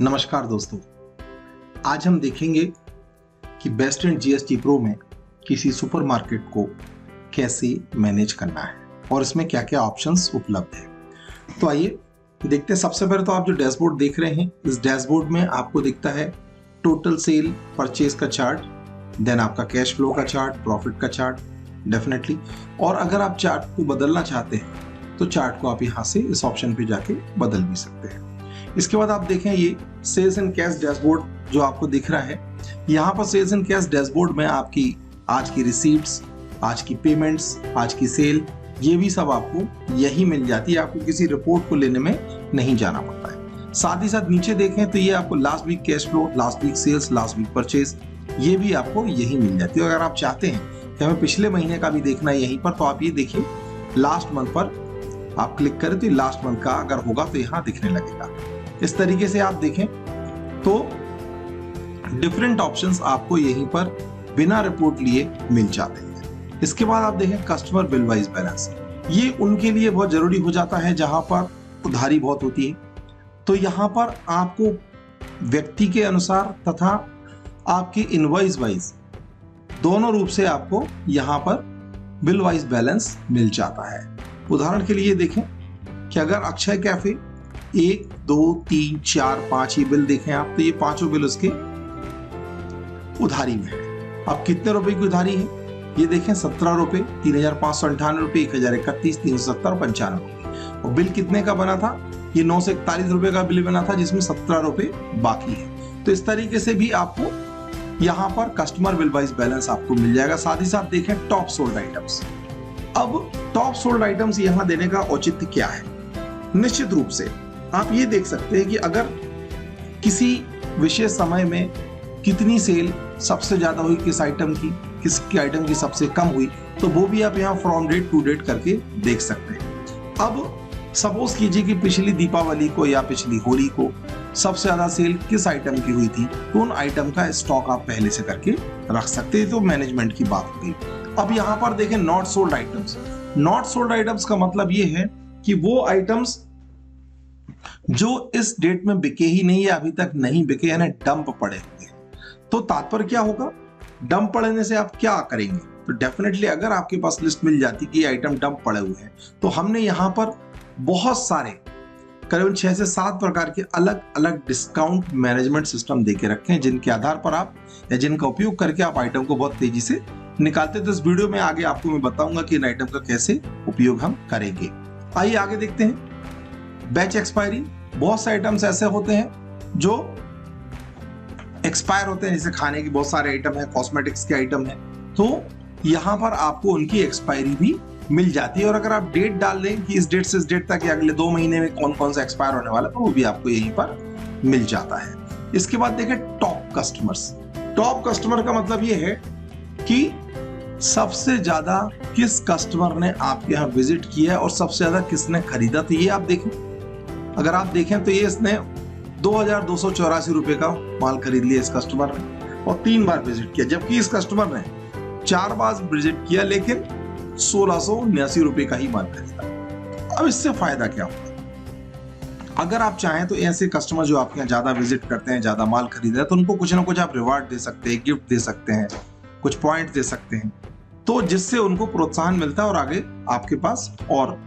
नमस्कार दोस्तों, आज हम देखेंगे कि बेस्ट एंड जीएसटी प्रो में किसी सुपरमार्केट को कैसे मैनेज करना है और इसमें क्या क्या ऑप्शंस उपलब्ध है। तो आइए देखते हैं। सबसे पहले तो आप जो डैशबोर्ड देख रहे हैं, इस डैशबोर्ड में आपको दिखता है टोटल सेल परचेज का चार्ट, देन आपका कैश फ्लो का चार्ट, प्रॉफिट का चार्ट डेफिनेटली। और अगर आप चार्ट को बदलना चाहते हैं तो चार्ट को आप यहाँ से इस ऑप्शन पे जाके बदल भी सकते हैं। इसके बाद आप देखें ये सेल्स एंड कैश डैशबोर्ड जो आपको दिख रहा है, यहाँ पर सेल्स एंड कैश डैशबोर्ड में आपकी आज की रिसीट्स, आज की पेमेंट्स, आज की सेल, ये भी सब आपको यही मिल जाती है। आपको किसी रिपोर्ट को लेने में नहीं जाना पड़ता है। साथ ही साथ नीचे देखें तो ये आपको last week cash flow, last week sales, last week purchase, ये भी आपको यही मिल जाती है। अगर आप चाहते हैं कि हमें पिछले महीने का भी देखना है यहीं पर, तो आप ये देखिए लास्ट मंथ पर आप क्लिक करें तो लास्ट मंथ का अगर होगा तो यहाँ दिखने लगेगा। इस तरीके से आप देखें तो डिफरेंट ऑप्शंस आपको यहीं पर बिना रिपोर्ट लिए मिल जाते हैं। इसके बाद आप देखें कस्टमर बिल वाइज बैलेंस, ये उनके लिए बहुत जरूरी हो जाता है जहां पर उधारी बहुत होती है। तो यहां पर आपको व्यक्ति के अनुसार तथा आपकी इनवॉइस वाइज दोनों रूप से आपको यहां पर बिल वाइज बैलेंस मिल जाता है। उदाहरण के लिए देखें कि अगर अक्षय कैफे 1, 2, 3, 4, 5 ये बिल देखें आप, तो ये पांचों बिल उसके उधारी में है। अब कितने रुपए की उधारी है ये देखें, 17 रुपए, 3,598 रुपए, 1,031, 370, 95 रुपए। और बिल कितने का बना था, ये 9 से 41 रुपए का बिल बना था जिसमें 17 रुपए बाकी है। तो इस तरीके से भी आपको यहाँ पर कस्टमर बिल वाइज बैलेंस आपको मिल जाएगा। साथ ही साथ देखें टॉप सोल्ड आइटम्स। अब टॉप सोल्ड आइटम्स यहाँ देने का औचित्य क्या है, निश्चित रूप से आप ये देख सकते हैं कि अगर किसी विशेष समय में कितनी सेल सबसे ज्यादा हुई, किस आइटम की, किस आइटम की सबसे कम हुई, तो वो भी आप यहाँ फ्रॉम डेट टू डेट करके देख सकते हैं। अब सपोज कीजिए कि पिछली दीपावली को या पिछली होली को सबसे ज्यादा सेल किस आइटम की हुई थी, तो उन आइटम का स्टॉक आप पहले से करके रख सकते हैं। तो मैनेजमेंट की बात होगी। अब यहाँ पर देखें not sold items. Not sold items का मतलब ये है कि वो आइटम्स जो इस डेट में बिके ही नहीं या अभी तक नहीं बिके, यानी डंप पड़े हुए। तो तात्पर्य क्या होगा, डंप पड़ने से आप क्या करेंगे, तो डेफिनेटली अगर आपके पास लिस्ट मिल जाती कि आइटम डंप पड़े हुए हैं, तो हमने यहाँ पर बहुत सारे करीबन 6 से 7 प्रकार के अलग अलग डिस्काउंट मैनेजमेंट सिस्टम देके रखे हैं, जिनके आधार पर आप या जिनका उपयोग करके आप आइटम को बहुत तेजी से निकालते हैं। तो इस वीडियो में आगे आपको मैं बताऊंगा कि इन आइटम का कैसे उपयोग हम करेंगे। आइए आगे देखते हैं। बैच एक्सपायरी, बहुत से आइटम्स ऐसे होते हैं जो एक्सपायर होते हैं, जैसे खाने के बहुत सारे आइटम है, कॉस्मेटिक्स के आइटम है, तो यहाँ पर आपको उनकी एक्सपायरी भी मिल जाती है। और अगर आप डेट डाल दें कि इस डेट से इस डेट तक या अगले 2 महीने में कौन कौन सा एक्सपायर होने वाला, तो वो भी आपको यहीं पर मिल जाता है। इसके बाद देखें टॉप कस्टमर्स। टॉप कस्टमर का मतलब ये है कि सबसे ज्यादा किस कस्टमर ने आपके यहाँ विजिट किया और सबसे ज्यादा किसने खरीदा। तो ये आप देखें, अगर आप देखें तो ये इसने 2,284 रुपए का माल खरीद लिया इस कस्टमर ने और 3 बार विजिट किया, जबकि इस कस्टमर ने 4 बार विजिट किया लेकिन 1,679 रुपए का ही माल खरीदा। अब इससे फायदा क्या होगा, अगर आप चाहें तो ऐसे कस्टमर जो आपके यहाँ ज्यादा विजिट करते हैं, ज्यादा माल खरीदते हैं, तो उनको कुछ ना कुछ आप रिवार्ड दे सकते हैं, गिफ्ट दे सकते हैं, कुछ पॉइंट दे सकते हैं, तो जिससे उनको प्रोत्साहन मिलता है और आगे आपके पास और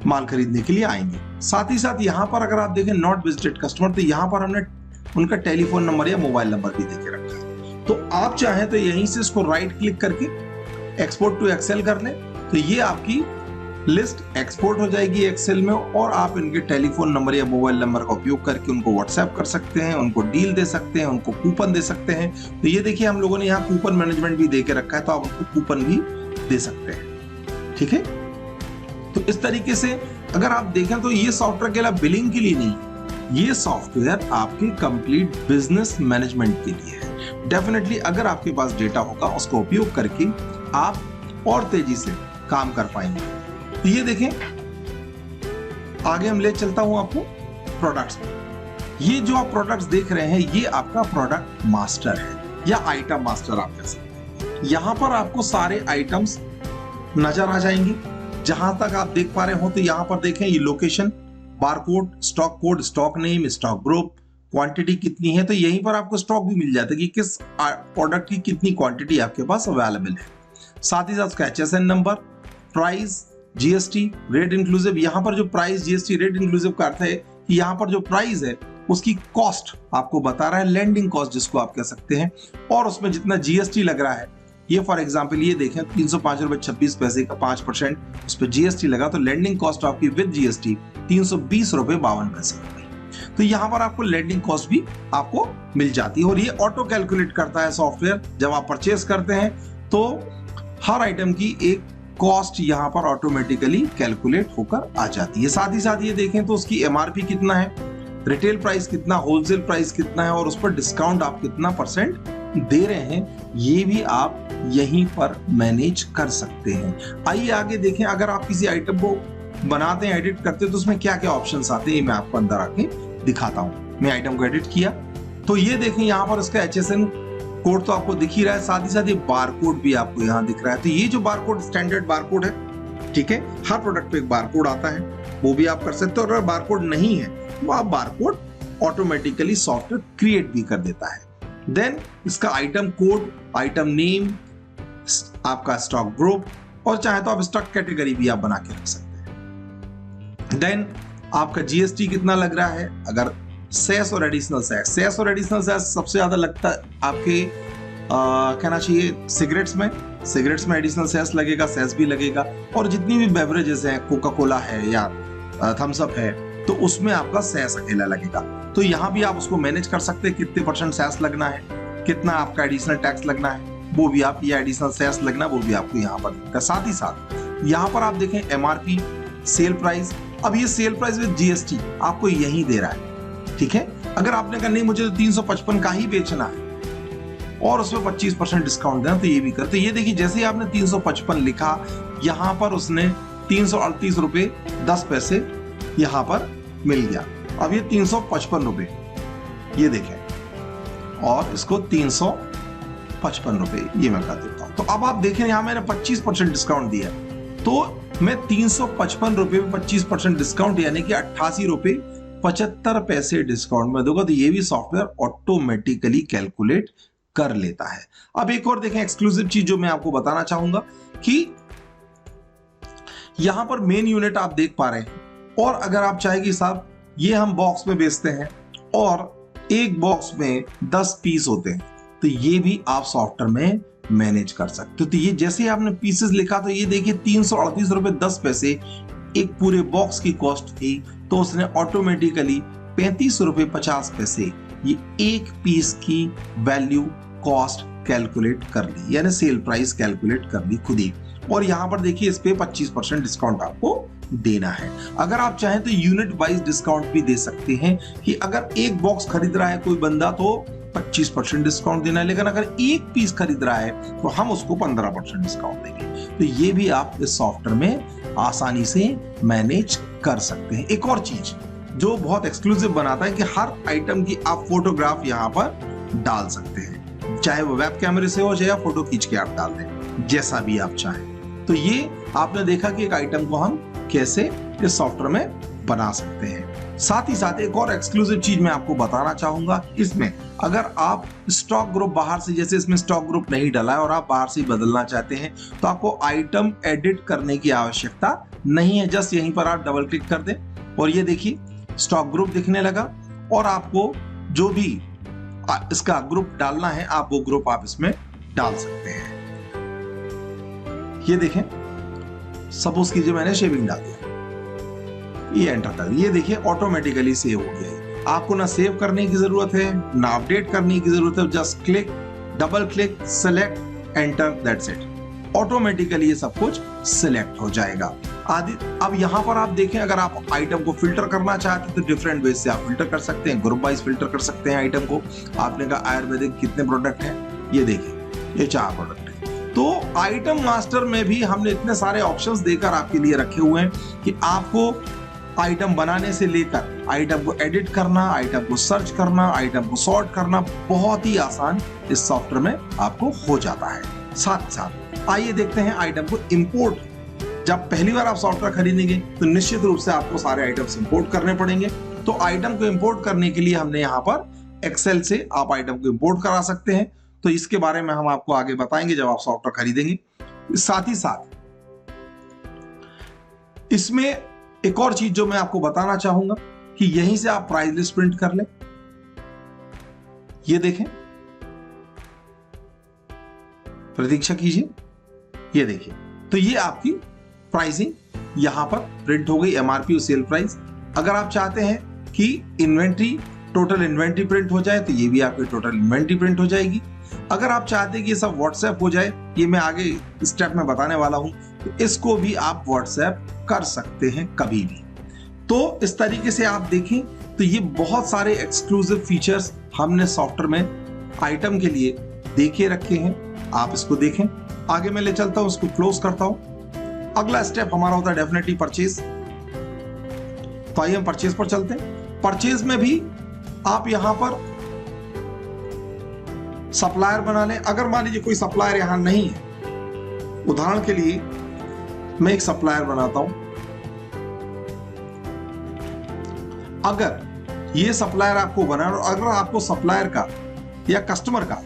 माल खरीदने के लिए आएंगे। साथ ही साथ यहाँ पर अगर आप देखें नॉट विजिटेड कस्टमर, तो यहाँ पर हमने उनका टेलीफोन नंबर या मोबाइल नंबर भी देके रखा है। तो आप चाहें तो यहीं से इसको राइट क्लिक करके एक्सपोर्ट टू एक्सेल कर लें, तो ये आपकी लिस्ट एक्सपोर्ट हो जाएगी एक्सेल में, और आप इनके टेलीफोन नंबर या मोबाइल नंबर का उपयोग करके उनको व्हाट्सएप कर सकते हैं, उनको डील दे सकते हैं, उनको कूपन दे सकते हैं। तो ये देखिए हम लोगों ने यहाँ कूपन मैनेजमेंट भी दे के रखा है, तो आप उनको कूपन भी दे सकते हैं। ठीक है, तो इस तरीके से अगर आप देखें तो ये सॉफ्टवेयर केवल बिलिंग के लिए नहीं, ये सॉफ्टवेयर आपके कंप्लीट बिजनेस मैनेजमेंट के लिए है। डेफिनेटली अगर आपके पास डेटा होगा उसका उपयोग करके आप और तेजी से काम कर पाएंगे। तो ये देखें, आगे हम ले चलता हूं आपको प्रोडक्ट्स में। ये जो आप प्रोडक्ट्स देख रहे हैं ये आपका प्रोडक्ट मास्टर है या आइटम मास्टर आप कह सकते हैं। यहां पर आपको सारे आइटम्स नजर आ जाएंगे। जहां तक आप देख पा रहे हो तो यहाँ पर देखें ये location, barcode, stock code, stock name, stock group, quantity कितनी है, तो यहीं पर आपको स्टॉक भी मिल जाता है कि किस प्रोडक्ट की कितनी क्वांटिटी आपके पास अवेलेबल है। साथ ही साथ उसका HSN number, price, GST, rate inclusive. यहाँ पर जो प्राइस, GST, रेट इंक्लूसिव का अर्थ है कि यहाँ पर जो प्राइस है उसकी कॉस्ट आपको बता रहा है, लैंडिंग कॉस्ट जिसको आप कह सकते हैं, और उसमें जितना GST लग रहा है। ये फॉर एग्जांपल ये देखें 305 रुपए 26 पैसे का 5% उस पर GST लगा, तो लैंडिंग कॉस्ट आपकी विद GST 320 रुपए 52 पैसे हो गई। तो यहाँ पर आपको लैंडिंग कॉस्ट भी आपको मिल जाती है, और ये ऑटो कैलकुलेट करता है सॉफ्टवेयर। जब आप परचेस करते हैं तो हर आइटम की एक कॉस्ट यहाँ पर ऑटोमेटिकली कैलकुलेट होकर आ जाती है। साथ ही साथ ये देखें तो उसकी MRP कितना है, रिटेल प्राइस कितना, होलसेल प्राइस कितना है, और उस पर डिस्काउंट आप कितना % दे रहे हैं, ये भी आप यहीं पर मैनेज कर सकते हैं। आइए आगे देखें, अगर आप किसी आइटम को बनाते हैं, एडिट करते हैं, तो उसमें क्या क्या ऑप्शंस आते हैं, मैं आपको अंदर आके दिखाता हूं। मैं आइटम को एडिट किया तो ये देखें यहाँ पर इसका HSN कोड तो आपको दिख ही रहा है, साथ ही साथ ये बार कोड भी आपको यहाँ दिख रहा है। तो ये जो bar code standard bar code है, ठीक है, हर प्रोडक्ट पे एक बार कोड आता है, वो भी आप कर सकते हो। और अगर बार कोड नहीं है तो आप bar code automatically software create भी कर देता है। देन इसका आइटम कोड, आइटम नेम, आपका स्टॉक ग्रुप, और चाहे तो आप स्टॉक कैटेगरी भी आप बना के रख सकते हैं। देन आपका GST कितना लग रहा है, अगर सेस और एडिशनल सेस और एडिशनल सेस सबसे ज्यादा लगता है आपके कहना चाहिए सिगरेट्स में एडिशनल सेस लगेगा, सेस भी लगेगा, और जितनी भी बेवरेजेस हैं, कोका कोला है या थम्स अप है, तो उसमें आपका सेस अकेला लगेगा। तो यहाँ भी आप उसको मैनेज कर सकते हैं, कितने % सेस लगना है, कितना आपका एडिशनल टैक्स लगना है, वो भी आप, या एडिशनल सेस लगना वो भी आपको यहाँ पर दिखेगा। साथ ही साथ यहाँ पर आप देखें MRP, सेल प्राइस। अब ये सेल प्राइस विद GST आपको यही दे रहा है, ठीक है। अगर आपने कहा नहीं मुझे तो 355 का ही बेचना है और उसमें 25% डिस्काउंट देना, तो ये भी कर। तो ये देखिए जैसे ही आपने 355 लिखा, यहाँ पर उसने 338 रुपए 10 पैसे यहाँ पर मिल गया। अब ये 355 रुपए, ये देखें, और इसको 355 रुपए ये मैं कर देता हूं। तो अब आप देखें यहाँ मैंने 25% डिस्काउंट दिया, तो मैं 355 रुपए में 25% डिस्काउंट यानी कि 88 रुपए 75 पैसे डिस्काउंट में दूंगा, तो ये भी सॉफ्टवेयर ऑटोमेटिकली कैलकुलेट कर लेता है। अब एक और देखें एक्सक्लूसिव चीज जो मैं आपको बताना चाहूंगा कि यहां पर मेन यूनिट आप देख पा रहे हैं, और अगर आप चाहे कि साहब ये हम बॉक्स में बेचते हैं और एक बॉक्स में 10 पीस होते हैं, तो ये भी आप सॉफ्टवेयर में मैनेज कर सकते हो। तो ये जैसे आपने पीसेस लिखा, तो ये देखिए 338 रुपए 10 पैसे एक पूरे बॉक्स की कॉस्ट थी, तो उसने ऑटोमेटिकली 35 रुपए 50 पैसे ये एक पीस की वैल्यू कॉस्ट कैलकुलेट कर ली, यानी सेल प्राइस कैलकुलेट कर ली खुद ही। और यहां पर देखिए इस पे 25% डिस्काउंट आपको देना है। अगर आप चाहें तो यूनिट वाइज डिस्काउंट भी दे सकते हैं कि अगर एक बॉक्स खरीद रहा है कोई बंदा तो 25% डिस्काउंट देना है, लेकिन अगर एक पीस खरीद रहा है तो हम उसको 15% डिस्काउंट देंगे। तो ये भी आप इस सॉफ्टवेयर में आसानी से मैनेज कर सकते हैं। एक और चीज जो बहुत एक्सक्लूसिव बनाता है कि हर आइटम की आप फोटोग्राफ यहाँ पर डाल सकते हैं, चाहे वो वेब कैमरे से हो चाहे फोटो खींच के आप डाल दें, जैसा भी आप चाहें। तो ये आपने देखा कि एक आइटम को हम कैसे इस सॉफ्टवेयर में बना सकते हैं। साथ ही साथ एक और एक्सक्लूसिव चीज मैं आपको बताना चाहूंगा, इसमें अगर आप स्टॉक ग्रुप बाहर से, जैसे इसमें स्टॉक ग्रुप नहीं डाला है और आप बाहर से बदलना चाहते हैं, तो आपको आइटम एडिट करने की आवश्यकता नहीं है। जस्ट यहीं पर आप डबल क्लिक कर दें और ये देखिए स्टॉक ग्रुप दिखने लगा, और आपको जो भी इसका ग्रुप डालना है आप वो ग्रुप आप इसमें डाल सकते हैं। ये देखें, सपोज कीजिए मैंने शेविंग डाल दिया, ये एंटर कर दिया, ये देखिए ऑटोमेटिकली सेव हो गया। आपको ना सेव करने की जरूरत है ना अपडेट करने की जरूरत है, just click, double click, select, enter, that's it. Automatically ये सब कुछ सिलेक्ट हो जाएगा आदि। अब यहाँ पर आप देखें, अगर आप आइटम को फिल्टर करना चाहते हैं तो डिफरेंट वे से आप फिल्टर कर सकते हैं, ग्रुप वाइज फिल्टर कर सकते हैं आइटम को। आपने कहा आयुर्वेदिक कितने प्रोडक्ट हैं, ये देखिए ये 4 प्रोडक्ट है। तो आइटम मास्टर में भी हमने इतने सारे ऑप्शंस देकर आपके लिए रखे हुए हैं कि आपको आइटम बनाने से लेकर आइटम को एडिट करना, आइटम को सर्च करना, आइटम को सॉर्ट करना बहुत ही आसान इस सॉफ्टवेयर में आपको हो जाता है। साथ साथ आइए देखते हैं आइटम को इंपोर्ट। जब पहली बार आप सॉफ्टवेयर खरीदेंगे तो निश्चित रूप से आपको सारे आइटम्स इंपोर्ट करने पड़ेंगे। तो आइटम को इंपोर्ट करने के लिए हमने यहाँ पर एक्सेल से आप आइटम को इंपोर्ट करा सकते हैं। तो इसके बारे में हम आपको आगे बताएंगे जब आप सॉफ्टवेयर खरीदेंगे। साथ ही साथ इसमें एक और चीज जो मैं आपको बताना चाहूंगा कि यहीं से आप प्राइस लिस्ट प्रिंट कर लें। ये देखें, प्रतीक्षा कीजिए, ये देखिए, तो ये आपकी प्राइसिंग यहां पर प्रिंट हो गई, एमआरपी और सेल प्राइस। अगर आप चाहते हैं कि इन्वेंट्री, टोटल इन्वेंट्री प्रिंट हो जाए तो ये भी आपकी टोटल इन्वेंट्री प्रिंट हो जाएगी। अगर आप चाहते हैं कि ये सब व्हाट्सएप हो जाए, ये मैं आगे स्टेप में बताने वाला हूं, तो इसको भी आप व्हाट्सएप कर सकते हैं कभी भी। तो इस तरीके से आप देखें तो ये बहुत सारे एक्सक्लूसिव फीचर्स हमने सॉफ्टवेयर में आइटम के लिए देके रखे हैं। आप इसको देखें। आगे मैं ले चलता हूं, इसको क्लोज करता हूं। अगला स्टेप हमारा होता है डेफिनेटली परचेज। तो आइए हम परचेज पर चलते हैं। परचेज में भी आप यहां पर सप्लायर बना लें। अगर मान लीजिए कोई सप्लायर यहां नहीं है, उदाहरण के लिए मैं एक सप्लायर बनाता हूं। अगर ये सप्लायर आपको बना, और अगर आपको सप्लायर का या कस्टमर का,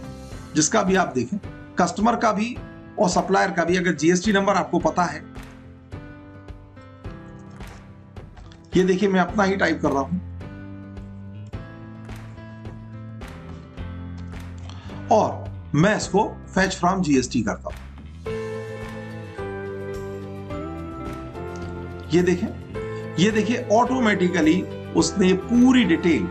जिसका भी आप देखें, कस्टमर का भी और सप्लायर का भी अगर जीएसटी नंबर आपको पता है, ये देखिए मैं अपना ही टाइप कर रहा हूं और मैं इसको फैच फ्रॉम जीएसटी करता हूं। ये देखिए ऑटोमेटिकली उसने पूरी डिटेल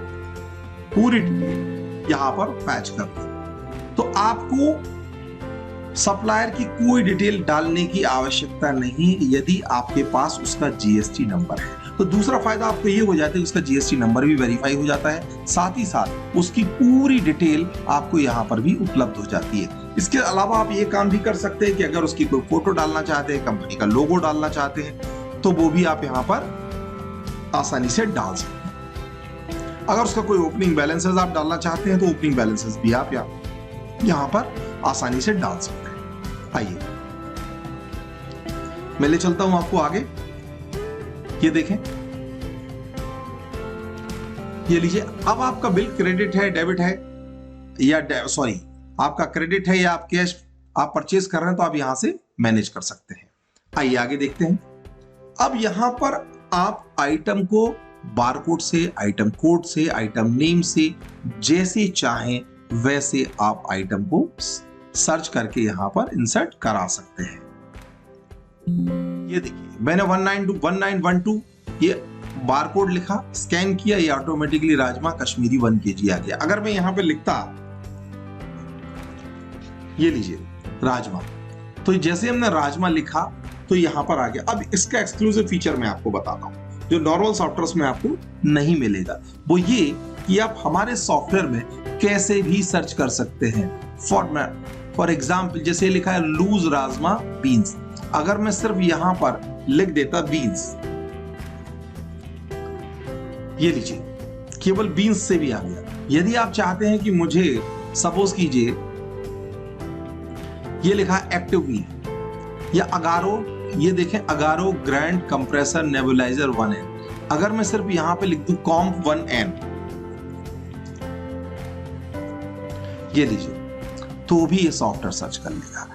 यहां पर पैच कर दी। तो आपको सप्लायर की कोई डिटेल डालने की आवश्यकता नहीं यदि आपके पास उसका जीएसटी नंबर है। तो दूसरा फायदा आपको ये हो जाता है, उसका जीएसटी नंबर भी वेरीफाई हो जाता है, साथ ही साथ उसकी पूरी डिटेल आपको यहां पर भी उपलब्ध हो जाती है। इसके अलावा आप ये काम भी कर सकते हैं कि अगर उसकी कोई फोटो डालना चाहते हैं, कंपनी का लोगो डालना चाहते हैं, तो वो भी आप यहां पर आसानी से डाल सकते हैं। अगर उसका कोई ओपनिंग बैलेंसेस आप डालना चाहते हैं तो ओपनिंग बैलेंसेस भी आप यहां पर आसानी से डाल सकते हैं। आइए मैं ले चलता हूं आपको आगे। ये देखें, ये लीजिए, अब आपका बिल क्रेडिट है, डेबिट है, या आपका क्रेडिट है या आप कैश आप परचेज कर रहे हैं, तो आप यहां से मैनेज कर सकते हैं। आइए आगे देखते हैं। अब यहां पर आप आइटम को बारकोड से, आइटम कोड से, आइटम नेम से, जैसे चाहें वैसे आप आइटम को सर्च करके यहां पर इंसर्ट करा सकते हैं। ये देखिए मैंने 1912 ये बारकोड लिखा, स्कैन किया, ये ऑटोमेटिकली राजमा कश्मीरी 1 kg आ गया। अगर मैं यहां पे लिखता, ये लीजिए राजमा, तो जैसे हमने राजमा लिखा तो यहां पर आ गया। अब इसका एक्सक्लूसिव फीचर मैं आपको बताता हूं जो नॉर्मल सॉफ्टवेयर में आपको नहीं मिलेगा। वो ये कि आप हमारे सॉफ्टवेयर में कैसे भी सर्च कर सकते हैं। फॉर एग्जाम्पल जैसे लिखा है लूज राजमा बीन्स, अगर मैं सिर्फ यहां पर लिख देता बीन्स, ये लीजिए केवल बीन्स से भी आ गया। यदि आप चाहते हैं कि मुझे सपोज कीजिए ये लिखा एक्टिव बीन या अगारो, ये देखें Agaro grand compressor nebuliser 1N, अगर मैं सिर्फ यहां पे लिख दूं कॉम्प 1N, ये लीजिए, तो भी ये सॉफ्टवेयर सर्च कर लेगा।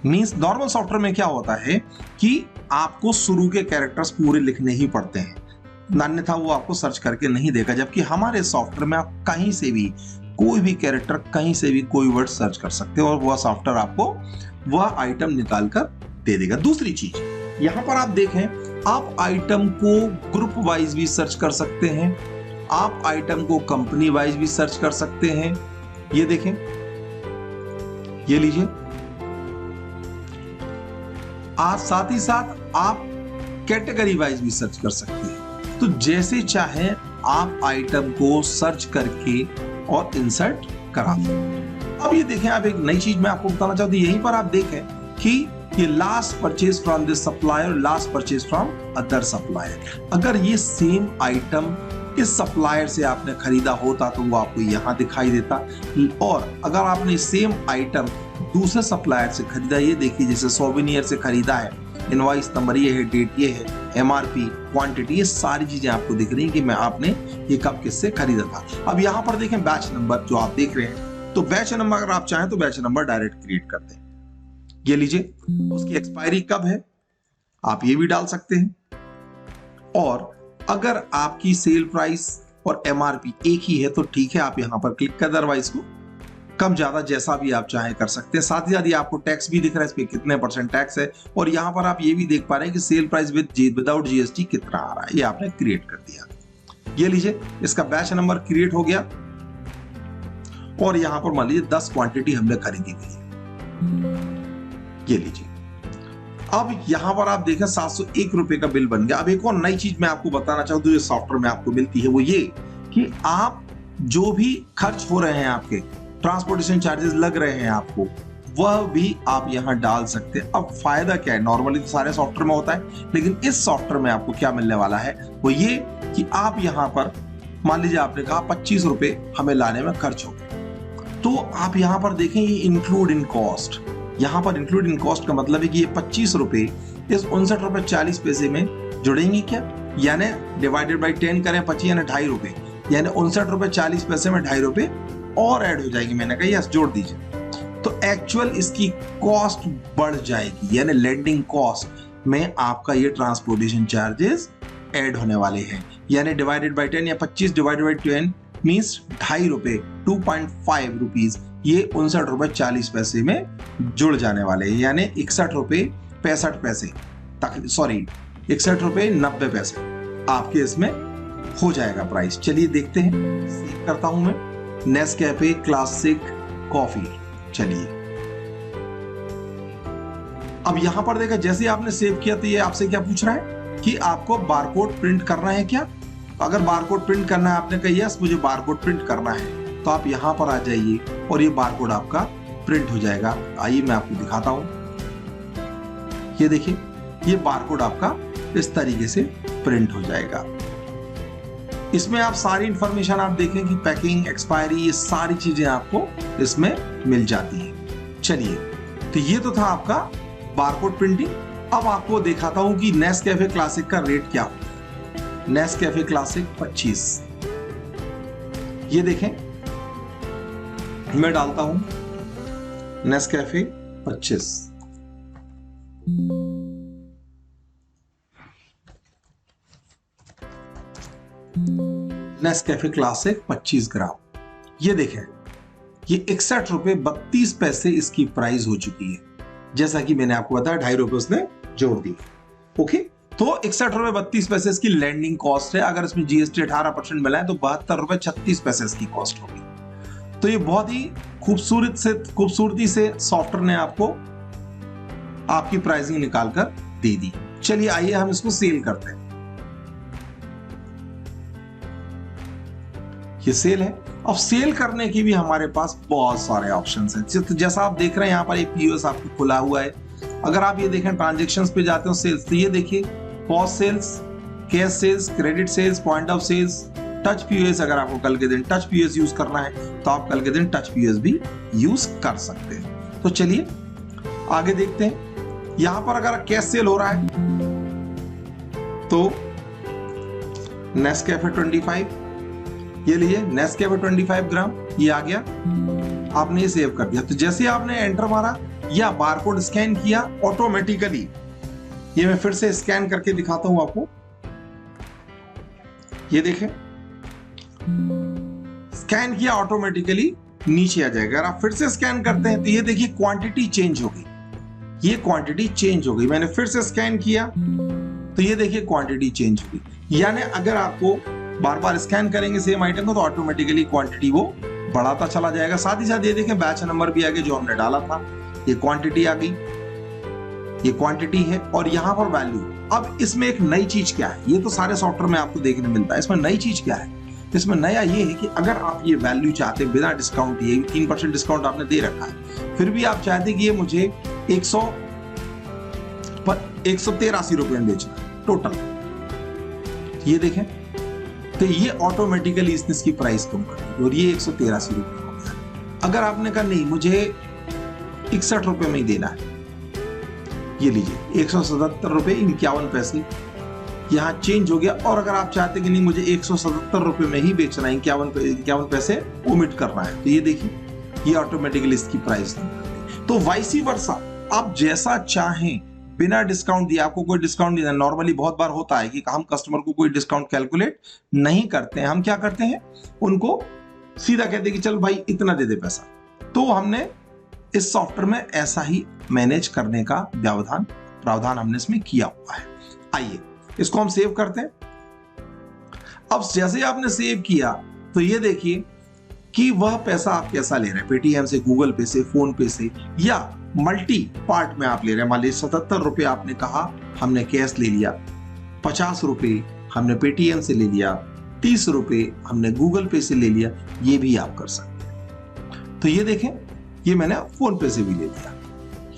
मींस नॉर्मल सॉफ्टवेयर में क्या होता है कि आपको शुरू के कैरेक्टर्स पूरे लिखने ही पड़ते हैं, अन्यथा वो आपको सर्च करके नहीं देगा। जबकि हमारे सॉफ्टवेयर में आप कहीं से भी कोई भी कैरेक्टर, कहीं से भी कोई वर्ड सर्च कर सकते हो और वह सॉफ्टवेयर आपको वह आइटम निकाल कर दे देगा। दूसरी चीज यहां पर आप देखें, आप आइटम को ग्रुप वाइज भी सर्च कर सकते हैं, आप आइटम को कंपनी वाइज भी सर्च कर सकते हैं। ये देखें, ये लीजिए, आप साथ ही साथ आप कैटेगरी वाइज भी सर्च कर सकते हैं। तो जैसे चाहे आप आइटम को सर्च करके और इंसर्ट करा सकते। अब ये देखें, आप एक नई चीज मैं आपको बताना चाहता हूं। यहीं पर आप देखें कि ये last purchase from this supplier, last purchase from other supplier. अगर ये सेम आइटम इस सप्लायर से आपने खरीदा होता तो वो आपको यहां दिखाई देता, और अगर आपने सेम आइटम दूसरे सप्लायर से खरीदा, ये देखिए जैसे सोवेनियर से खरीदा है, इनवॉइस नंबर ये है, डेट ये है, एमआरपी, क्वांटिटी, ये सारी चीजें आपको दिख रही हैं कि मैं आपने ये कब किससे खरीदा था। अब यहाँ पर देखें बैच नंबर जो आप देख रहे हैं, तो बैच नंबर अगर आप चाहें तो बैच नंबर डायरेक्ट क्रिएट कर दें। ये लीजिए, उसकी एक्सपायरी कब है आप ये भी डाल सकते हैं। और अगर आपकी सेल प्राइस और एमआरपी एक ही है तो ठीक है, आप यहां पर क्लिक कर, अदरवाइज को कम ज्यादा जैसा भी आप चाहें कर सकते हैं। साथ ही साथ ये आपको टैक्स भी दिख रहा है, इस पे कितने % टैक्स है, और यहां पर आप ये भी देख पा रहे हैं कि सेल प्राइस विदाउट जीएसटी कितना आ रहा है, ये आपने क्रिएट कर दिया। ये लीजिए, इसका बैच नंबर क्रिएट हो गया और यहां पर मान लीजिए 10 क्वांटिटी हमने खरीदी थी। ये लीजिए, अब यहां पर आप देखें 701 रुपए का बिल बन गया। अब एक और नई चीज मैं आपको बताना चाहूँ जो सॉफ्टवेयर में आपको मिलती है, वो ये कि आप जो भी खर्च हो रहे हैं, आपके ट्रांसपोर्टेशन चार्जेस लग रहे हैं आपको, वह भी आप यहां डाल सकते हैं। अब फायदा क्या है, नॉर्मली तो सारे सॉफ्टवेयर में होता है, लेकिन इस सॉफ्टवेयर में आपको क्या मिलने वाला है वो ये कि आप यहां पर मान लीजिए आपने कहा 25 रुपए हमें लाने में खर्च हो गए, तो आप यहां पर देखें ये इंक्लूड इन कॉस्ट। यहां पर इंक्लूड इन कॉस्ट का मतलब है कि ये 25 रुपए इस 59 रुपए 40 पैसे में जुड़ेंगे क्या, यानी डिवाइडेड बाई 10 करें 25 यानी 2.5 रुपए, यानी 59 रुपए 40 पैसे में 2.5 रुपए और ऐड हो जाएगी। मैंने कहा यस जोड़ दीजिए, तो एक्चुअल इसकी कॉस्ट बढ़ जाएगी, यानी लैंडिंग कॉस्ट में आपका ये ट्रांसपोर्टेशन चार्जेस ऐड होने वाले हैं। यानी डिवाइडेड बाई 10 या 25 डिवाइडेड बाई 10 मीन्स 2.5 रुपए 2.5 रुपीज ये 59 रुपए 40 पैसे में जुड़ जाने वाले हैं, यानी 61 रुपए 65 पैसे तक, सॉरी 61 रुपए 90 पैसे आपके इसमें हो जाएगा प्राइस। चलिए देखते हैं, सेव करता हूं मैं नेस्कैफे क्लासिक कॉफी। चलिए, अब यहां पर देखा जैसे आपने सेव किया तो ये आपसे क्या पूछ रहा है कि आपको बारकोड प्रिंट करना है क्या। अगर बारकोड प्रिंट करना है, आपने कहा यस मुझे बारकोड प्रिंट करना है, तो आप यहां पर आ जाइए और ये बारकोड आपका प्रिंट हो जाएगा। आइए मैं आपको दिखाता हूं, ये देखिए ये बारकोड आपका इस तरीके से प्रिंट हो जाएगा। इसमें आप सारी इंफॉर्मेशन आप देखें कि पैकिंग, एक्सपायरी, ये सारी चीजें आपको इसमें मिल जाती है। चलिए, तो ये तो था आपका बारकोड प्रिंटिंग। अब आपको दिखाता हूं कि नेस्कैफे क्लासिक का रेट क्या होगा। नेस्कैफे क्लासिक 25, ये देखें मैं डालता हूं नेस्कैफे 25, नेस्कैफे क्लासिक 25 ग्राम। ये देखें ये 61 रुपए 32 पैसे इसकी प्राइस हो चुकी है, जैसा कि मैंने आपको बताया 2.5 रुपए उसने जोड़ दी। ओके, तो 61 रुपए 32 पैसे इसकी लैंडिंग कॉस्ट है। अगर इसमें जीएसटी 18% मिला है तो 72 रुपए 36 पैसे इसकी कॉस्ट होगी। तो ये बहुत ही खूबसूरती से सॉफ्टवेयर ने आपको आपकी प्राइसिंग निकाल कर दे दी। चलिए आइए हम इसको सेल करते हैं। ये सेल है। अब सेल करने की भी हमारे पास बहुत सारे ऑप्शंस हैं। जैसा आप देख रहे हैं यहाँ पर एक पीओएस आपको खुला हुआ है। अगर आप ये देखें ट्रांजैक्शंस पे जाते हो सेल्स, तो ये देखिए POS sales, cash sales, credit sales, point of sales, touch POS. अगर आपको कल के दिन टच पीओएस यूज करना है तो आप कल के दिन टच पीओएस भी यूज कर सकते हैं। तो चलिए आगे देखते हैं। यहां पर अगर कैश सेल हो रहा है तो नेस्कैफे 25, ये लीजिए नेस्कैफे 25 ग्राम, ये आ गया, आपने ये सेव कर दिया। तो जैसे आपने एंटर मारा या बारकोड स्कैन किया ऑटोमेटिकली, ये मैं फिर से स्कैन करके दिखाता हूं आपको, ये देखें स्कैन किया ऑटोमेटिकली नीचे आ जाएगा। अगर आप फिर से स्कैन करते हैं तो ये देखिए क्वांटिटी चेंज हो गई, ये क्वांटिटी चेंज हो गई। मैंने फिर से स्कैन किया तो ये देखिए क्वांटिटी चेंज हो गई। यानी अगर आपको बार बार स्कैन करेंगे सेम आइटम को तो ऑटोमेटिकली क्वांटिटी वो बढ़ाता चला जाएगा। साथ ही साथ ये देखें बैच नंबर भी आ गया जो हमने डाला था, ये क्वांटिटी आ गई, ये क्वांटिटी है और यहां पर वैल्यू। अब इसमें एक नई चीज क्या है, ये तो सारे सॉफ्टवेयर में आपको देखने मिलता है, इसमें नई चीज क्या है, इसमें नया ये है कि अगर आप ये वैल्यू चाहते हैं बिना डिस्काउंट, ये 3% डिस्काउंट आपने दे रखा है, फिर भी आप चाहते हैं कि ये मुझे 183 रुपए में बेचना है टोटल, ये देखें तो ये ऑटोमेटिकली इसकी प्राइस कम कर दी और ये 183 रुपए हो गया। अगर आपने कहा नहीं मुझे 61 रुपए में ही देना है, ये लीजिए 177 यहाँ चेंज हो गया। और अगर आप चाहते कि नहीं मुझे 177 रुपए में ही बेचना है, 51 पैसे ओमिट करना है, तो ये देखिए ये ऑटोमेटिकली इसकी प्राइस। तो वाइसी वर्सा आप जैसा चाहें बिना डिस्काउंट दिए, आपको कोई डिस्काउंट नहीं देना। नॉर्मली बहुत बार होता है कि हम कस्टमर को कोई डिस्काउंट कैलकुलेट नहीं करते हैं। हम क्या करते हैं, उनको सीधा कहते हैं कि चल भाई इतना दे दे पैसा। तो हमने इस सॉफ्टवेयर में ऐसा ही मैनेज करने का प्रावधान हमने इसमें किया हुआ है। आइए इसको हम सेव करते हैं। अब जैसे आपने सेव किया तो ये देखिए कि वह पैसा आप कैसा ले रहे हैं, पेटीएम से, गूगल पे से, फोन पे से, या मल्टी पार्ट में आप ले रहे हैं। मान लीजिए 77 रुपए आपने कहा, हमने कैश ले लिया, 50 रुपए हमने पेटीएम से ले लिया, 30 रुपए हमने गूगल पे से ले लिया, ये भी आप कर सकते हैं। तो ये देखें, ये मैंने फोन पे से भी ले लिया।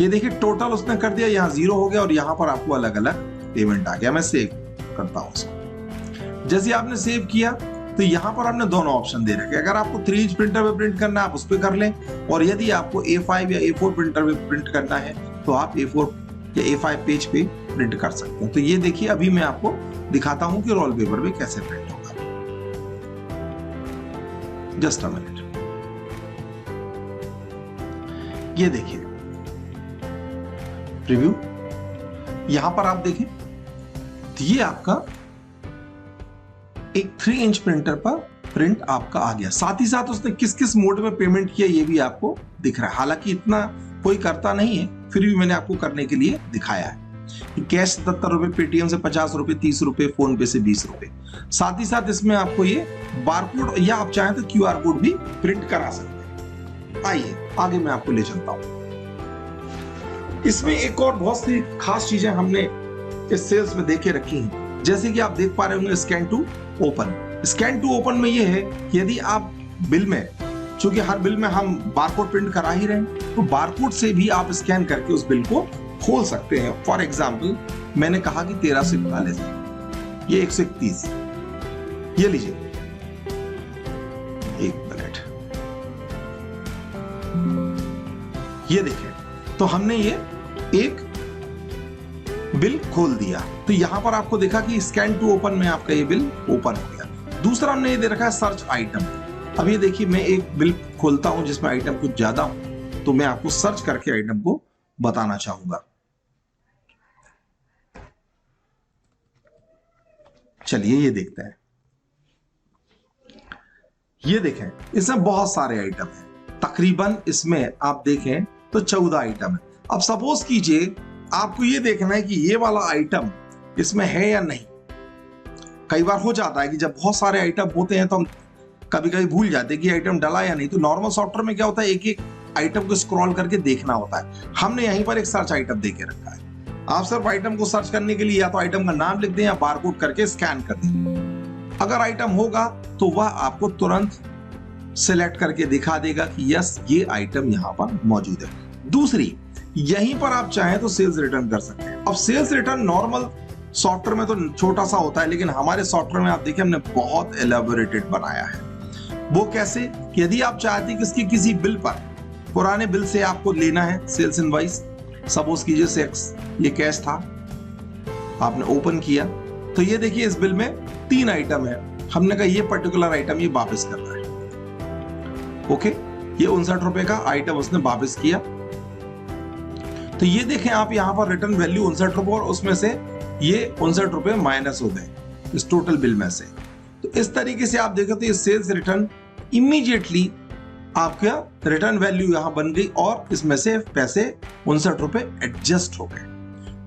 ये देखिए टोटल उसने कर दिया, यहाँ 0 हो गया और यहाँ पर आपको अलग अलग पेमेंट आ गया। मैं सेव करता हूं उसको। जैसे आपने सेव किया तो यहाँ पर हमने दोनों ऑप्शन दे रखे। अगर आपको 3 इंच प्रिंटर पे प्रिंट करना है आप उस पर कर लें, और यदि आपको A5 या A4 प्रिंटर पे प्रिंट करना है तो आप A4 या A5 पेज पे प्रिंट कर सकते हैं। तो ये देखिए अभी मैं आपको दिखाता हूं कि रोल पेपर पे कैसे प्रिंट होगा। Just a minute. ये देखिए प्रीव्यू, यहां पर आप देखें तो ये आपका एक 3 इंच प्रिंटर पर प्रिंट आपका आ गया। साथ ही साथ उसने किस किस मोड में पेमेंट किया ये भी आपको दिख रहा है। हालांकि इतना कोई करता नहीं है, फिर भी मैंने आपको करने के लिए दिखाया है। कैश 77 रुपए, पेटीएम से 50 रुपए, 30 रुपए, फोन पे से 20 रुपए। साथ ही साथ इसमें आपको ये बारकोड या आप चाहें तो QR कोड भी प्रिंट करा सकते हैं। आइए आगे मैं आपको ले चलता हूं। इसमें एक और बहुत सी खास चीजें हमने इस सेल्स में देखे रखी हैं। जैसे कि आप देख पा रहे होंगे scan to open. Scan to open में ये है कि यदि आप बिल में, चूंकि हर बिल में हम बारकोड प्रिंट करा ही रहे हैं, तो बारकोड से भी आप स्कैन करके उस बिल को खोल सकते हैं। फॉर एग्जाम्पल मैंने कहा कि 1341, ये 131, ये लीजिए, एक मिनट, ये देखिए, तो हमने ये एक बिल खोल दिया। तो यहां पर आपको देखा कि स्कैन टू ओपन में आपका ये बिल ओपन हो गया। दूसरा हमने ये दे रखा है सर्च आइटम। अब ये देखिए मैं एक बिल खोलता हूं जिसमें आइटम कुछ ज्यादा हो, तो मैं आपको सर्च करके आइटम को बताना चाहूंगा। चलिए ये देखते हैं। ये देखें इसमें बहुत सारे आइटम हैं, तकरीबन इसमें आप देखें तो 14 आइटम है। अब सपोज कीजिए आपको ये देखना है कि ये वाला आइटम इसमें है या नहीं। कई बार हो जाता है कि जब बहुत सारे आइटम होते हैं तो हम कभी कभी भूल जाते हैं कि आइटम डला या नहीं। तो नॉर्मल सॉफ्टवेयर में क्या होता है, एक एक आइटम को स्क्रॉल करके देखना होता है। हमने यहीं पर एक सर्च आइटम दे के रखा है। आप सिर्फ आइटम को सर्च करने के लिए या तो आइटम का नाम लिख दें या बारकोड करके स्कैन कर दें। अगर आइटम होगा तो वह आपको तुरंत सिलेक्ट करके दिखा देगा कि यस ये आइटम यहां पर मौजूद है। दूसरी, यहीं पर आप चाहें तो सेल्स रिटर्न कर सकते हैं। अब सेल्स रिटर्न नॉर्मल सॉफ्टवेयर में तो छोटा सा होता है, लेकिन हमारे सॉफ्टवेयर में आप देखिए हमने बहुत एलेबोरेटेड बनाया है। वो कैसे, यदि आप चाहते हैं कि इसकी किसी बिल पर, पुराने बिल से आपको लेना है सेल्स इनवॉइस, सपोज कीजिए 6, ये कैश था, आपने ओपन किया तो ये देखिए इस बिल में 3 आइटम है। हमने कहा ये पर्टिकुलर आइटम ये वापस करना है। ओके, ये 59 रुपए का आइटम उसने वापस किया। तो ये देखें आप यहाँ पर रिटर्न वैल्यू 59 रुपए, और उसमें से ये 59 रुपए माइनस हो गए इस टोटल बिल में से। तो इस तरीके से आप देखें तो ये सेल्स रिटर्न इमीडिएटली आपका रिटर्न वैल्यू यहां बन गई और इसमें से पैसे 59 रुपए एडजस्ट हो गए।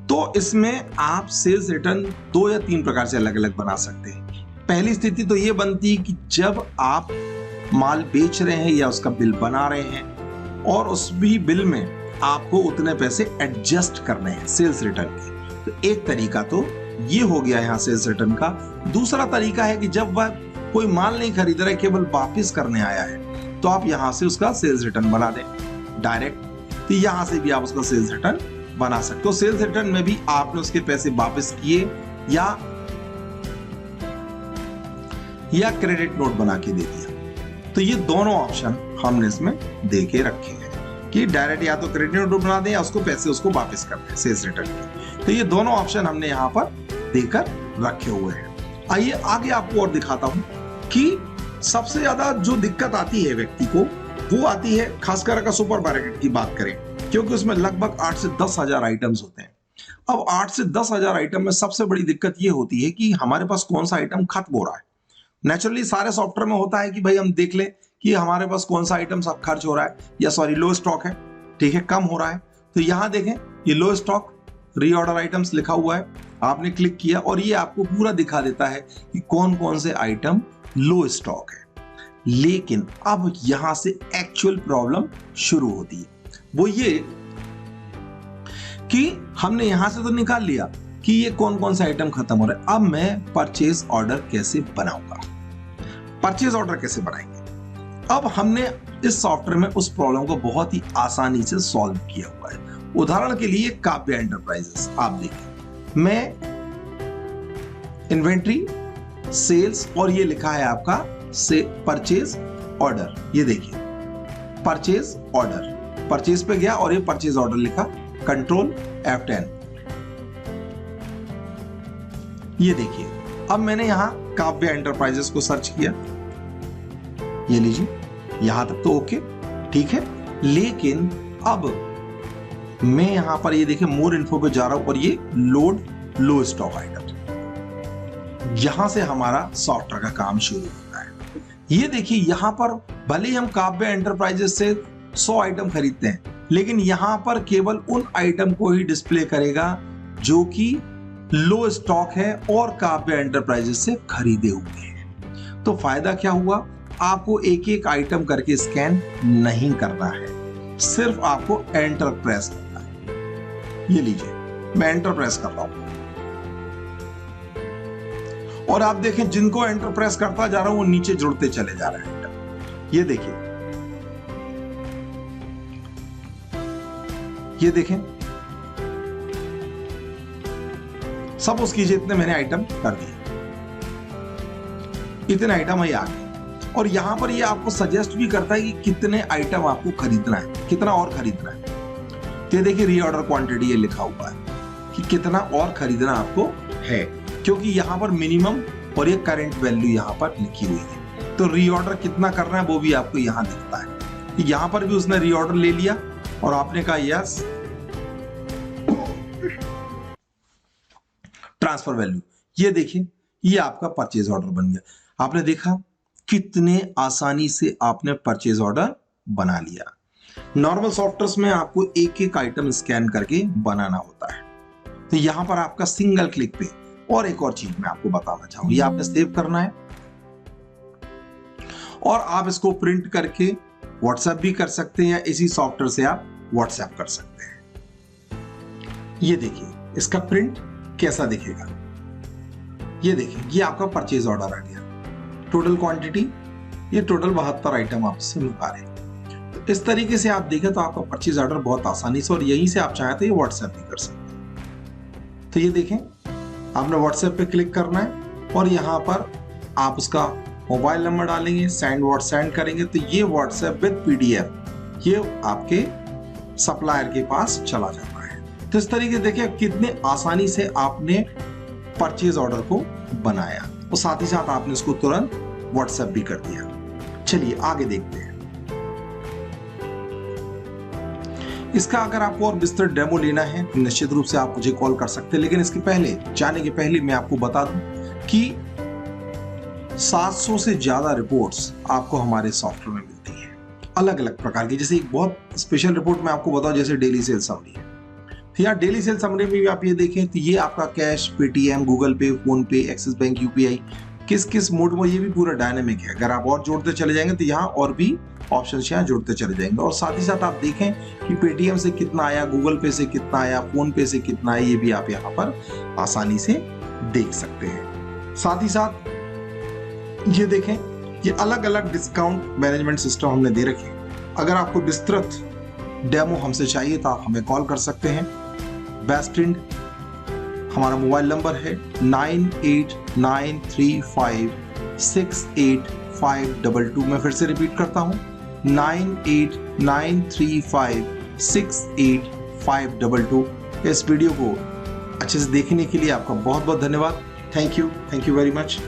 तो इसमें आप सेल्स रिटर्न 2 या 3 प्रकार से अलग अलग बना सकते हैं। पहली स्थिति तो ये बनती है कि जब आप माल बेच रहे हैं या उसका बिल बना रहे हैं और उस भी बिल में आपको उतने पैसे एडजस्ट करने हैं सेल्स रिटर्न के। तो एक तरीका तो ये हो गया यहाँ सेल्स रिटर्न का। दूसरा तरीका है कि जब वह कोई माल नहीं खरीद रहा है, केवल वापस करने आया है, तो आप यहां से उसका सेल्स रिटर्न बना दें डायरेक्ट। तो यहां से भी आप उसका सेल्स रिटर्न बना सकते हो। सेल्स रिटर्न में भी आपने उसके पैसे वापस किए या क्रेडिट नोट बना के दे दिया। तो ये दोनों ऑप्शन हमने इसमें दे के रखे हैं। कि डायरेक्ट या तो क्रेडिट नोट बना दें या उसको पैसे उसको वापस कर दें सेल्स रिटर्न के। तो ये दोनों ऑप्शन हमने यहाँ पर देकर रखे हुए हैं। आइए आगे आपको और दिखाता हूं कि सबसे ज्यादा जो दिक्कत आती है व्यक्ति को वो आती है खासकर अगर सुपर मार्केट की बात करें, क्योंकि उसमें लगभग 8 से 10 हजार आइटम्स होते हैं। अब 8 से 10 हजार आइटम में सबसे बड़ी दिक्कत ये होती है कि हमारे पास कौन सा आइटम खत्म हो रहा है। नेचुरली सारे सॉफ्टवेयर में होता है कि भाई हम देख लें कि हमारे पास कौन सा आइटम सब खर्च हो रहा है या सॉरी लो स्टॉक है, ठीक है, कम हो रहा है। तो यहां देखें ये लो स्टॉक रीऑर्डर आइटम्स लिखा हुआ है, आपने क्लिक किया और ये आपको पूरा दिखा देता है कि कौन कौन से आइटम लो स्टॉक है। लेकिन अब यहां से एक्चुअल प्रॉब्लम शुरू होती है, वो ये कि हमने यहां से तो निकाल लिया कि ये कौन कौन सा आइटम खत्म हो रहा है। अब मैं परचेज ऑर्डर कैसे बनाऊंगा, परचेज ऑर्डर कैसे बनाएंगे। अब हमने इस सॉफ्टवेयर में उस प्रॉब्लम को बहुत ही आसानी से सॉल्व किया हुआ है। उदाहरण के लिए काव्या एंटरप्राइजेस, आप देखिए मैं इन्वेंट्री सेल्स और ये लिखा है आपका से परचेज ऑर्डर, ये देखिए परचेज ऑर्डर, परचेज पे गया और ये परचेज ऑर्डर लिखा, कंट्रोल F10, ये देखिए। अब मैंने यहां काव्या एंटरप्राइजेस को सर्च किया, ये लीजिए यहां तक तो ओके, ठीक है। लेकिन अब मैं यहां पर ये देखिए मोर इन्फो पे जा रहा हूं और ये लोड लो स्टॉक आइटम, यहां से हमारा सॉफ्टवेयर का काम शुरू होता है। ये देखिए यहां पर भले ही हम काव्या एंटरप्राइजेस से 100 आइटम खरीदते हैं, लेकिन यहां पर केवल उन आइटम को ही डिस्प्ले करेगा जो कि लो स्टॉक है और काव्या एंटरप्राइजेस से खरीदे हुए हैं। तो फायदा क्या हुआ, आपको एक एक आइटम करके स्कैन नहीं करना है, सिर्फ आपको एंटर प्रेस करना है। ये लीजिए मैं एंटर प्रेस कर रहा हूं और आप देखें जिनको एंटर प्रेस करता जा रहा हूं वो नीचे जुड़ते चले जा रहे हैं। ये देखिए, ये देखें सब उसकी जितने मैंने आइटम कर दिए, इतने आइटम ही आ गए। और यहां पर ये आपको सजेस्ट भी करता है कि कितने आइटम आपको खरीदना है, कितना और खरीदना है। तो देखिए रीऑर्डर क्वांटिटी ये लिखा हुआ है कि कितना और खरीदना आपको है, क्योंकि यहां पर मिनिमम और ये करंट वैल्यू यहां पर लिखी हुई है। तो रीऑर्डर कितना करना है वो भी आपको यहां दिखता है। यहां पर भी उसने रीऑर्डर ले लिया और आपने कहा यस, ट्रांसफर वैल्यू, ये देखिए ये आपका परचेज ऑर्डर बन गया। आपने देखा कितने आसानी से आपने परचेज ऑर्डर बना लिया। नॉर्मल सॉफ्टवेयर में आपको एक एक आइटम स्कैन करके बनाना होता है, तो यहां पर आपका सिंगल क्लिक पे। और एक और चीज मैं आपको बताना चाहूंगा, ये आपने सेव करना है और आप इसको प्रिंट करके व्हाट्सएप भी कर सकते हैं या इसी सॉफ्टवेयर से आप व्हाट्सएप कर सकते हैं। ये देखिए इसका प्रिंट कैसा दिखेगा, ये देखिए ये आपका परचेज ऑर्डर आ गया। टोटल क्वांटिटी ये टोटल 72 आइटम आपसे मंगा रहे हैं। तो इस तरीके से आप देखें तो आपका परचेज ऑर्डर बहुत आसानी से, और यहीं से आप चाहें तो ये व्हाट्सएप भी कर सकते हैं। तो ये देखें आपने व्हाट्सएप पे क्लिक करना है और यहाँ पर आप उसका मोबाइल नंबर डालेंगे, सेंड करेंगे तो ये व्हाट्सएप विद PDF ये आपके सप्लायर के पास चला जाता है। तो इस तरीके देखिए कितने आसानी से आपने परचेज ऑर्डर को बनाया और साथ ही साथ आपने उसको तुरंत व्हाट्सएप भी कर दिया। चलिए आगे देखते हैं। इसका अगर आपको और विस्तृत डेमो लेना है तो निश्चित रूप से आप मुझे कॉल कर सकते हैं, लेकिन इसके पहले जाने के पहले मैं आपको बता दूं कि 700 से ज्यादा रिपोर्ट्स आपको हमारे सॉफ्टवेयर में मिलती हैं, अलग अलग प्रकार की। जैसे एक बहुत स्पेशल रिपोर्ट मैं आपको बताऊं, जैसे डेली सेल समरी है। तो यहाँ डेली सेल समरी में भी आप ये देखें तो ये आपका कैश, पेटीएम, गूगल पे, फोन पे, एक्सिस बैंक, UPI किस किस मोड में, ये भी पूरा डायनेमिक है। अगर आप और जोड़ते चले जाएंगे तो यहाँ और भी ऑप्शन यहाँ जुड़ते चले जाएंगे। और साथ ही साथ आप देखें कि पेटीएम से कितना आया, गूगल पे से कितना आया, फोन पे से कितना आया, ये भी आप यहाँ पर आसानी से देख सकते हैं। साथ ही साथ ये देखें ये अलग अलग डिस्काउंट मैनेजमेंट सिस्टम हमने दे रखे। अगर आपको विस्तृत डेमो हमसे चाहिए तो आप हमें कॉल कर सकते हैं। बेस्टिंड हमारा मोबाइल नंबर है 9893568522। मैं फिर से रिपीट करता हूं 9893568522। 93568522। इस वीडियो को अच्छे से देखने के लिए आपका बहुत बहुत धन्यवाद। Thank you very much.